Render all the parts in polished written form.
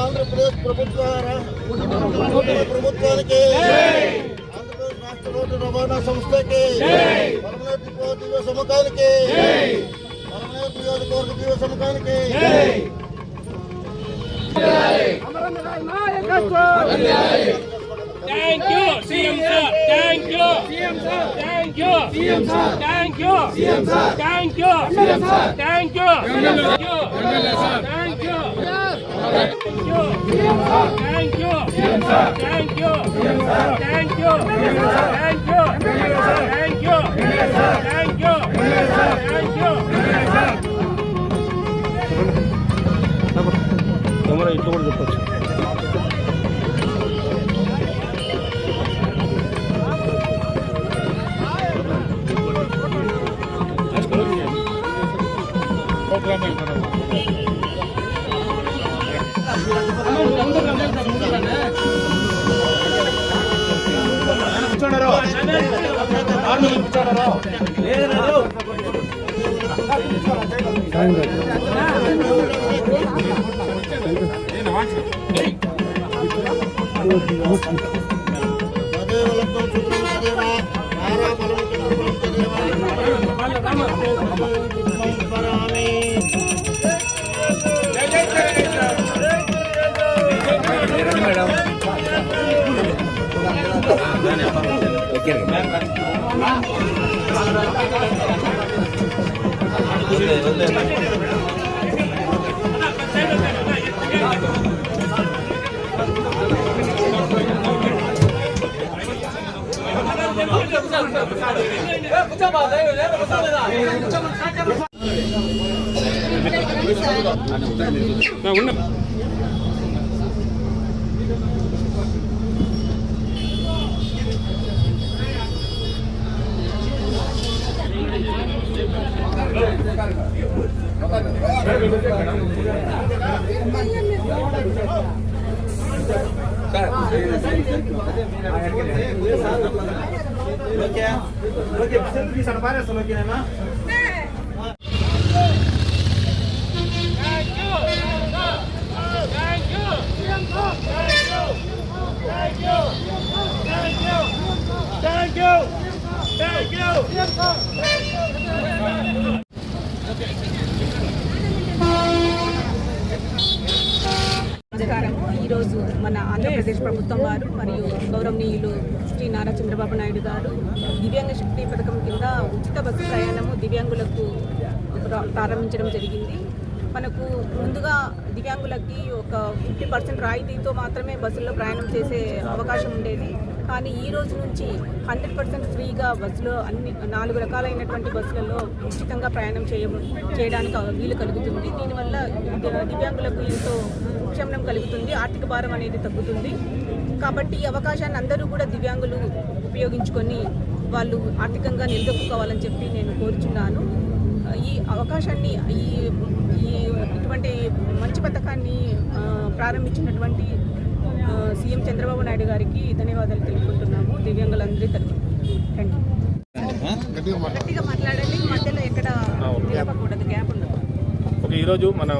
ఆంధ్రప్రదేశ్ ప్రభుత్వానికి ఆంధ్రప్రదేశ్ రాష్ట్ర రోడ్డు రవాణా సంస్థకి పలమనేరు డిపో దివ్య సముఖానికి పలమనేరు నియోజకవర్గ దివ్య సముఖానికి Thank you, CM sir. Thank you, CM sir. Thank you, CM sir. Thank you, CM sir. Thank you, CM sir. Thank you, CM sir. Thank you, CM sir. Thank you, CM sir. Thank you, CM sir. Thank you, CM sir. Thank you, thank you, thank you, thank you. हमारा इतना बड़ा जब ఈరోజు మన ఆంధ్రప్రదేశ్ ప్రభుత్వం వారు మరియు గౌరవనీయులు శ్రీ నారా చంద్రబాబు నాయుడు గారు దివ్యాంగ శక్తి పథకం కింద ఉచిత బస్సు ప్రయాణము దివ్యాంగులకు ప్రారంభించడం జరిగింది. మనకు ముందుగా దివ్యాంగులకి ఒక 50% రాయితీతో మాత్రమే బస్సుల్లో ప్రయాణం చేసే అవకాశం ఉండేది. కానీ ఈ రోజు నుంచి 100% ఫ్రీగా బస్సులో అన్ని 4 రకాలైనటువంటి బస్సులలో ఉచితంగా ప్రయాణం చేయడానికి వీలు కలుగుతుంది. దీనివల్ల దివ్యాంగులకు ఎంతో ఉపశమనం కలుగుతుంది, ఆర్థిక భారం అనేది తగ్గుతుంది. కాబట్టి ఈ అవకాశాన్ని అందరూ కూడా దివ్యాంగులు ఉపయోగించుకొని వాళ్ళు ఆర్థికంగా నిలదొక్కుకోవాలని చెప్పి నేను కోరుచున్నాను. ఈ అవకాశాన్ని ఇటువంటి మంచి పథకాన్ని ప్రారంభించినటువంటి సీఎం చంద్రబాబు నాయుడు గారికి ధన్యవాదాలు తెలుపుకుంటున్నాము. దివ్యాంగులందరి తరఫున గట్టిగా మాట్లాడాలి, మధ్యలో ఎక్కడ నిలబడకూడదు, గ్యాప్ ఉండదు. ఈరోజు మనం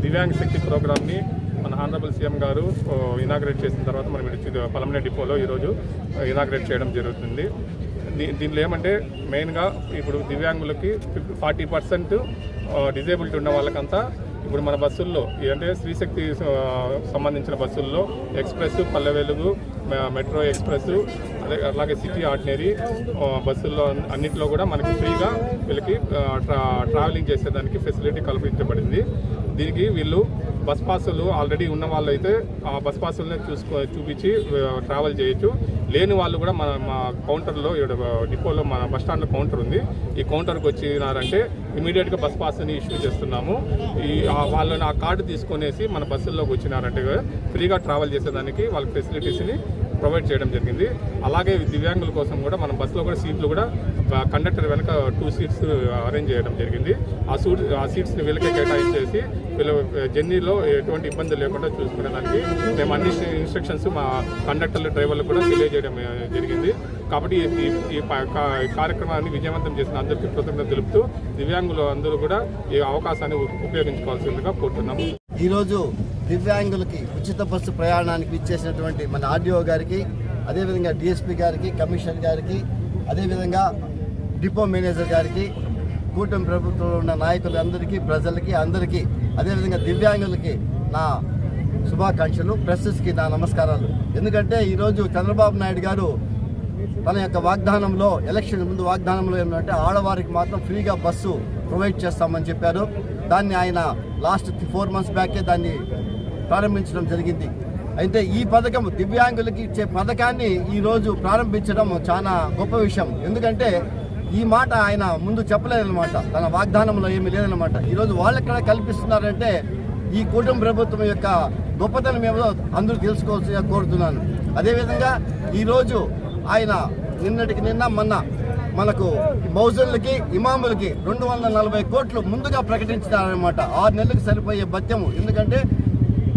దివ్యాంగ శక్తి ప్రోగ్రామ్ని మన ఆనరబుల్ సీఎం గారు ఇనాగ్రేట్ చేసిన తర్వాత మనం పలమనేరు డిపోలో ఈరోజు ఇనాగ్రేట్ చేయడం జరుగుతుంది. దీనిలో ఏమంటే మెయిన్గా ఇప్పుడు దివ్యాంగులకి 40% డిజేబిలిటీ ఉన్న వాళ్ళకంతా ఇప్పుడు మన బస్సుల్లో అంటే స్త్రీశక్తి సంబంధించిన బస్సుల్లో express, Palle Velugu, metro express, అలాగే సిటీ ఆర్డినరీ బస్సుల్లో అన్నింటిలో కూడా మనకి ఫ్రీగా వీళ్ళకి ట్రావెలింగ్ చేసేదానికి ఫెసిలిటీ కల్పించబడింది. దీనికి వీళ్ళు బస్ పాసులు ఆల్రెడీ ఉన్న వాళ్ళు అయితే ఆ బస్ పాసులనే చూపించి ట్రావెల్ చేయొచ్చు. లేని వాళ్ళు కూడా మా కౌంటర్లో డిపోలో మన బస్ స్టాండ్లో కౌంటర్ ఉంది. ఈ కౌంటర్కి వచ్చినారంటే ఇమీడియట్గా బస్ పాస్ని ఇష్యూ చేస్తున్నాము. వాళ్ళని ఆ కార్డు తీసుకొనేసి మన బస్సుల్లోకి వచ్చినారంటే ఫ్రీగా ట్రావెల్ చేసేదానికి వాళ్ళ ఫెసిలిటీస్ని ప్రొవైడ్ చేయడం జరిగింది. అలాగే దివ్యాంగుల కోసం కూడా మన బస్సులో కూడా సీట్లు కూడా కండక్టర్ వెనక 2 సీట్స్ అరేంజ్ చేయడం జరిగింది. ఆ సీట్స్ని వీళ్ళకే కేటాయించేసి వీళ్ళ జర్నీలో ఎటువంటి ఇబ్బంది లేకుండా చూసుకునేదానికి మేము అన్ని ఇన్స్ట్రక్షన్స్ మా కండక్టర్లు డ్రైవర్లు కూడా తెలియజేయడం జరిగింది. కాబట్టి ఈ కార్యక్రమాన్ని విజయవంతం చేసిన అందరికీ కృతజ్ఞత తెలుపుతూ దివ్యాంగులు అందరూ కూడా ఈ అవకాశాన్ని ఉపయోగించుకోవాల్సిందిగా కోరుతున్నాము. ఈరోజు దివ్యాంగులకి ఉచిత బస్సు ప్రయాణానికి ఇచ్చేసినటువంటి మన ఆర్డీఓ గారికి, అదేవిధంగా డిఎస్పీ గారికి, కమిషనర్ గారికి, అదేవిధంగా డిపో మేనేజర్ గారికి, కూటమి ప్రభుత్వంలో ఉన్న నాయకులందరికీ, ప్రజలకి అందరికీ, అదేవిధంగా దివ్యాంగులకి నా శుభాకాంక్షలు, ప్రెస్కి నా నమస్కారాలు. ఎందుకంటే ఈరోజు చంద్రబాబు నాయుడు గారు తన యొక్క వాగ్దానంలో, ఎలక్షన్ ముందు వాగ్దానంలో ఏమంటే ఆడవారికి మాత్రం ఫ్రీగా బస్సు ప్రొవైడ్ చేస్తామని చెప్పారు. దాన్ని ఆయన లాస్ట్ 4 months బ్యాకే దాన్ని ప్రారంభించడం జరిగింది. అయితే ఈ పథకం దివ్యాంగులకి ఇచ్చే పథకాన్ని ఈరోజు ప్రారంభించడం చాలా గొప్ప విషయం. ఎందుకంటే ఈ మాట ఆయన ముందు చెప్పలేదన్నమాట, తన వాగ్దానంలో ఏమీ లేదన్నమాట. ఈరోజు వాళ్ళు ఎక్కడ కల్పిస్తున్నారంటే ఈ కూటమి ప్రభుత్వం యొక్క గొప్పతనం ఏమో అందరూ తెలుసుకోవాల్సిందిగా కోరుతున్నాను. అదేవిధంగా ఈరోజు ఆయన నిన్నటికి నిన్న మొన్న మనకు మౌజులకి, ఇమాములకి 240 కోట్లు ముందుగా ప్రకటించినారనమాట. 6 నెలలకు సరిపోయే భత్యము. ఎందుకంటే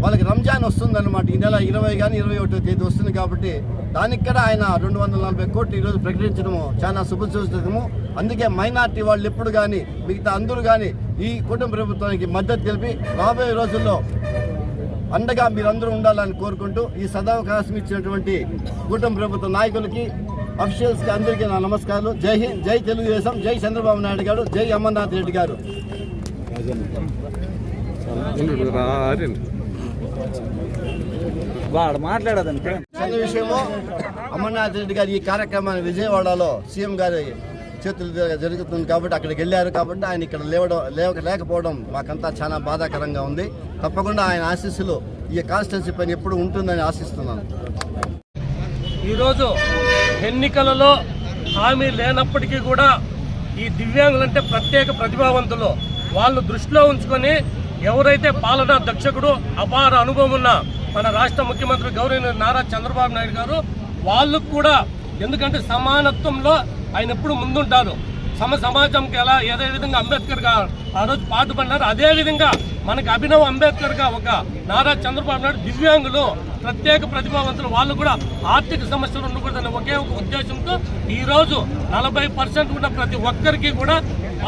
వాళ్ళకి రంజాన్ వస్తుందన్నమాట. ఈ నెల 20 కానీ 21వ తేదీ వస్తుంది కాబట్టి దానికి కూడా ఆయన 240 కోట్లు ఈరోజు ప్రకటించడము చాలా శుభసూచకము. అందుకే మైనార్టీ వాళ్ళు ఎప్పుడు కానీ, మిగతా అందరూ కానీ ఈ కుటుంబ ప్రభుత్వానికి మద్దతు తెలిపి రాబోయే రోజుల్లో అండగా మీరందరూ ఉండాలని కోరుకుంటూ ఈ సదవకాశం ఇచ్చినటువంటి కుటుంబ ప్రభుత్వ నాయకులకి, అఫీషియల్స్కి అందరికీ నా నమస్కారాలు. జై హింద్, జై తెలుగుదేశం, జై చంద్రబాబు నాయుడు గారు, జై అమర్నాథ్ రెడ్డి గారు. వాడు మాట్లాడదంటే చిన్న విషయము, అమర్నాథ్ రెడ్డి గారు ఈ కార్యక్రమాన్ని విజయవాడలో సీఎం గారి చేతులు జరుగుతుంది కాబట్టి అక్కడికి వెళ్ళారు. కాబట్టి ఆయన ఇక్కడ లేకపోవడం మాకంతా చాలా బాధాకరంగా ఉంది. తప్పకుండా ఆయన ఆశీస్సులు ఈ కాన్స్టిట్యున్సీ పైన ఎప్పుడు ఉంటుందని ఆశిస్తున్నాను. ఈరోజు ఎన్నికలలో హామీ లేనప్పటికీ కూడా ఈ దివ్యాంగులంటే ప్రత్యేక ప్రతిభావంతులు. వాళ్ళు దృష్టిలో ఉంచుకొని ఎవరైతే పాలనా దక్షకుడు, అపార అనుభవం ఉన్న మన రాష్ట్ర ముఖ్యమంత్రి గౌరవనీయులు నారా చంద్రబాబు నాయుడు గారు, వాళ్ళకు కూడా, ఎందుకంటే సమానత్వంలో ఆయన ఎప్పుడు ముందుంటారు. సమాజంకి ఎలా ఏదే విధంగా అంబేద్కర్ గారు ఆ రోజు పాటుపడినారు, అదేవిధంగా మనకి అభినవ్ అంబేద్కర్ గా ఒక నారా చంద్రబాబు నాయుడు దివ్యాంగులు ప్రత్యేక ప్రతిభావంతులు, వాళ్ళు కూడా ఆర్థిక సమస్యలు ఉండకూడదనే ఒకే ఒక ఉద్దేశంతో ఈరోజు 40% ఉన్న ప్రతి ఒక్కరికి కూడా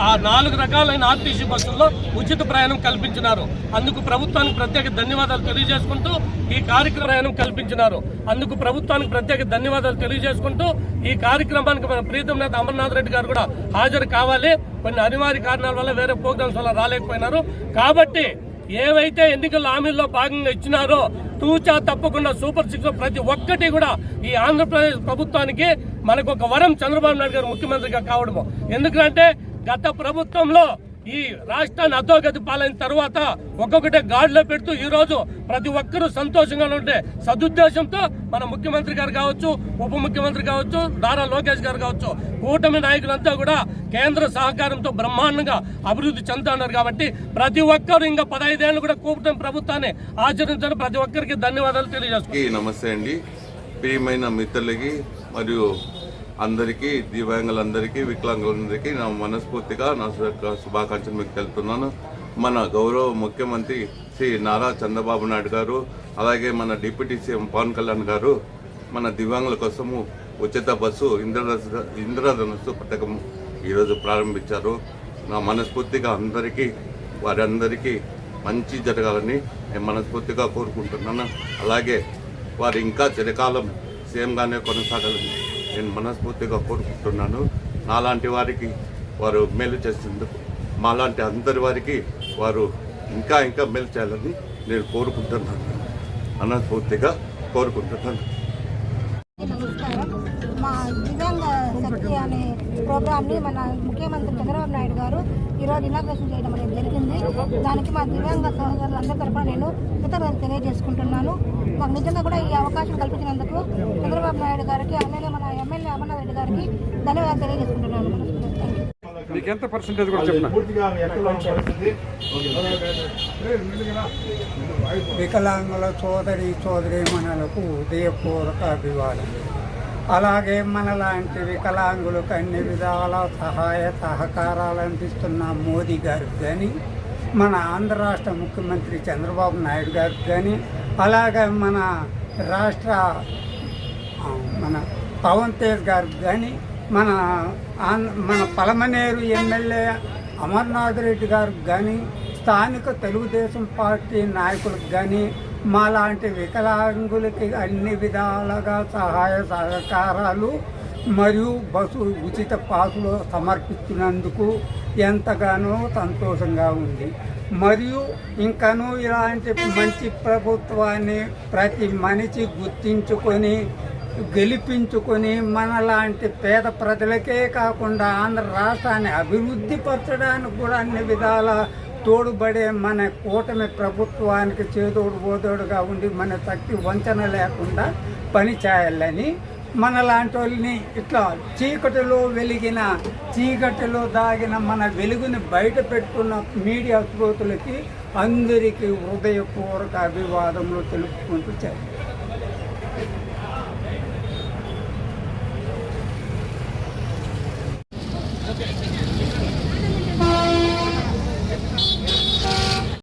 ఆ 4 రకాలైన ఆర్టీసీ బస్సుల్లో ఉచిత ప్రయాణం కల్పించినారు. అందుకు ప్రభుత్వానికి ప్రత్యేక ధన్యవాదాలు తెలియజేసుకుంటూ ఈ కార్యక్రమం కల్పించినారు. అందుకు ప్రభుత్వానికి ప్రత్యేక ధన్యవాదాలు తెలియజేసుకుంటూ ఈ కార్యక్రమానికి మన ప్రీతం నేత అమర్నాథ్ రెడ్డి గారు కూడా హాజరు కావాలి. కొన్ని అనివార్య కారణాల వల్ల వేరే ప్రోగ్రామ్స్ వల్ల రాలేకపోయినారు. కాబట్టి ఏవైతే ఎన్నికల హామీల్లో భాగంగా ఇచ్చినారో తూచా తప్పకుండా సూపర్ 6 ప్రతి ఒక్కటి కూడా ఈ ఆంధ్రప్రదేశ్ ప్రభుత్వానికి మనకు ఒక వరం చంద్రబాబు నాయుడు గారు ముఖ్యమంత్రిగా కావడము. ఎందుకంటే గత ప్రభుత్వంలో ఈ రాష్ట్రాన్ని అధోగతి పాలైన తర్వాత ఒక్కొక్కటే గాడిలో పెడుతూ ఈ రోజు ప్రతి ఒక్కరూ సంతోషంగా ఉండే సదుద్దేశంతో మన ముఖ్యమంత్రి గారు కావచ్చు, ఉప ముఖ్యమంత్రి కావచ్చు, నారా లోకేష్ గారు కావచ్చు, కూటమి నాయకులంతా కూడా కేంద్ర సహకారంతో బ్రహ్మాండంగా అభివృద్ధి చెందుతున్నారు. కాబట్టి ప్రతి ఒక్కరు ఇంకా 15 ఏళ్ళు కూడా కూటమి ప్రభుత్వాన్ని ఆచరించడం ప్రతి ఒక్కరికి ధన్యవాదాలు తెలియజేస్తున్నాను. నమస్తే అండి. ప్రియమైన మిత్రులకి మరియు అందరికీ, దివ్యాంగులందరికీ, వికలాంగులందరికీ నా మనస్ఫూర్తిగా నా శుభాకాంక్షలు మీకు తెలుపుతున్నాను. మన గౌరవ ముఖ్యమంత్రి శ్రీ నారా చంద్రబాబు నాయుడు గారు, అలాగే మన డిప్యూటీ సీఎం పవన్ కళ్యాణ్ గారు మన దివ్యాంగుల కోసము ఉచిత బస్సు ఇంద్రధనుస్సు పథకం ఈరోజు ప్రారంభించారు. నా మనస్ఫూర్తిగా వారందరికీ మంచి జరగాలని నేను మనస్ఫూర్తిగా కోరుకుంటున్నాను. అలాగే వారు ఇంకా చిరకాలం సీఎంగానే కొనసాగాలని నేను మనస్ఫూర్తిగా కోరుకుంటున్నాను. నాలాంటి వారికి వారు మేలు చేసేందుకు, మాలాంటి అందరి వారికి వారు ఇంకా మేలు చేయాలని నేను కోరుకుంటున్నాను, మనస్ఫూర్తిగా కోరుకుంటున్నాను. నమస్కారం. మా దివ్యాంగ శక్తి అనే ప్రోగ్రామ్ని మన ముఖ్యమంత్రి చంద్రబాబు నాయుడు గారు ఈరోజు ఇనాగ్రేషన్ చేయడం అనేది జరిగింది. దానికి మా దివ్యాంగ సహోదరులందరి తరఫున నేను కృతజ్ఞతలు తెలియజేసుకుంటున్నాను. మాకు నిజంగా కూడా ఈ అవకాశం కల్పించినందుకు చంద్రబాబు నాయుడు గారికి, అలాగే మన ఎమ్మెల్యే అమర్నాథ్ రెడ్డి గారికి ధన్యవాదాలు తెలియజేసుకుంటున్నాను. మీకు ఎంత పర్సెంటేజ్ కూడా చెప్పిన వికలాంగుల సోదరీమణులకు ఉదయపూర్వక అభివాదం. అలాగే మనలాంటి వికలాంగులకు అన్ని విధాల సహాయ సహకారాలు అందిస్తున్న మోదీ గారికి కానీ, మన ఆంధ్ర రాష్ట్ర ముఖ్యమంత్రి చంద్రబాబు నాయుడు గారికి కానీ, అలాగే మన రాష్ట్ర మన పవన్ తేజ్ గారికి కానీ, మన పలమనేరు ఎమ్మెల్యే అమర్నాథ్ రెడ్డి గారికి కానీ, స్థానిక తెలుగుదేశం పార్టీ నాయకులకు కానీ, మాలాంటి వికలాంగులకి అన్ని విధాలుగా సహాయ సహకారాలు మరియు బస్సు ఉచిత పాసులు సమర్పిస్తున్నందుకు ఎంతగానో సంతోషంగా ఉంది. మరియు ఇంకనూ ఇలాంటి మంచి ప్రభుత్వాన్ని ప్రతి మనిషి గుర్తించుకొని గెలిపించుకొని మనలాంటి పేద ప్రజలకే కాకుండా ఆంధ్ర రాష్ట్రాన్ని అభివృద్ధి పరచడానికి కూడా అన్ని విధాల తోడుబడే మన కూటమి ప్రభుత్వానికి చేదోడు బోదోడుగా ఉండి మన శక్తి వంచన లేకుండా పనిచేయాలని, మనలాంటి వాళ్ళని ఇట్లా చీకటిలో దాగిన మన వెలుగుని బయట పెట్టుకున్న మీడియా శ్రోతలకి అందరికీ హృదయపూర్వక అభివాదములు తెలుపుకుంటూ చేయాలి.